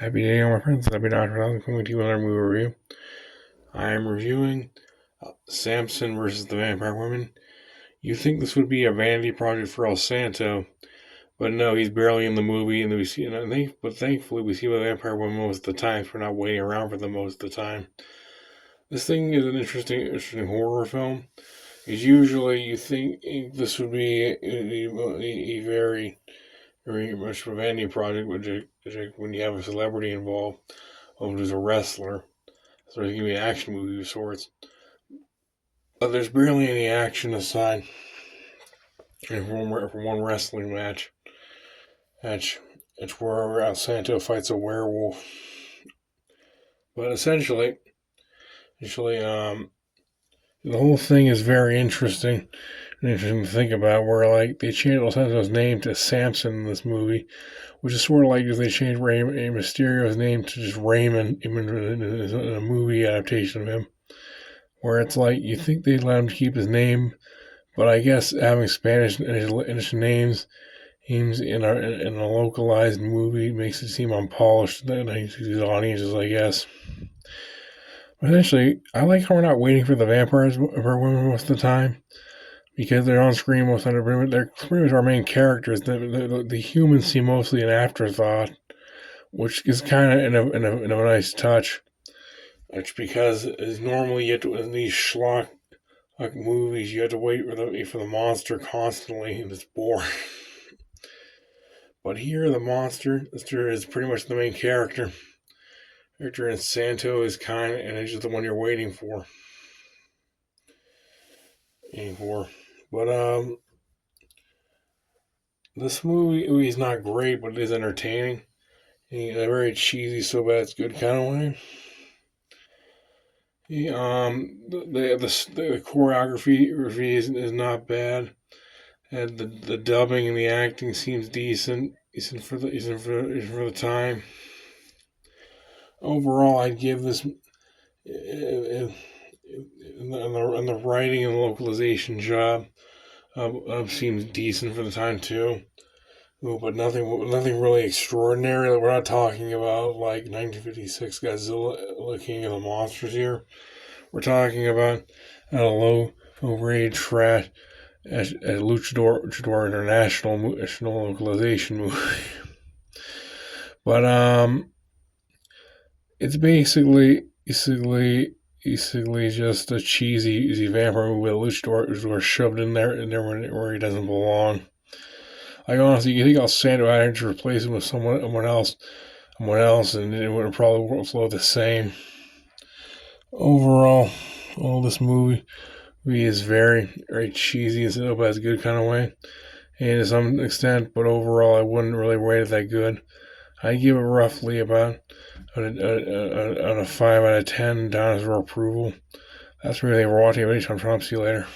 Happy day, all my friends. Happy Dr. Allen coming to you with our movie review. I am reviewing Samson versus the Vampire Woman. You think this would be a vanity project for El Santo, but no, he's barely in the movie, and we see. But thankfully, we see the Vampire Woman most of the time, so we're not waiting around for them most of the time. This thing is an interesting horror film. Because usually you think this would be a very much a vanity project, when you have a celebrity involved, who's a wrestler. So it's gonna be an action movie of sorts. But there's barely any action aside from one wrestling match. It's where Santo fights a werewolf. But essentially, the whole thing is very interesting to think about. Where like they changed El Santo's name to Samson in this movie, which is sort of like if they changed Rey Mysterio's name to just Raymond in a movie adaptation of him. Where it's like you think they'd let him keep his name, but I guess having Spanish names in a localized movie makes it seem unpolished to these audiences, I guess. But essentially, I like how we're not waiting for the vampires for women most of the time because they're on screen most of the time. They're pretty much our main characters. The humans seem mostly an afterthought, which is kind of in a nice touch. It's because normally you have to, in these schlock like movies, you have to wait for the monster constantly, and it's boring. But here, the monster is pretty much the main character. And Santo is and it's just the one you're waiting for. But this movie is not great, but it is entertaining. In a very cheesy, so bad it's good kind of way. The choreography is not bad, and the dubbing and the acting seems decent for the time. Overall, I'd give this and the writing and localization job seems decent for the time too. Ooh, but nothing really extraordinary. We're not talking about like 1956 Godzilla, King of the Monsters here. We're talking about a low grade trash a luchador international localization movie. But it's basically just a cheesy vampire movie with a luchador shoved in there where he doesn't belong. Like honestly, you think I'll stand out here to replace him with someone else, and it would probably flow the same. Overall, all this movie is very cheesy and so but a good kind of way, and to some extent, but overall, I wouldn't really rate it that good. I give it roughly about a 5 out of 10 down as for approval. That's really what we're watching. I'm trying to see you later.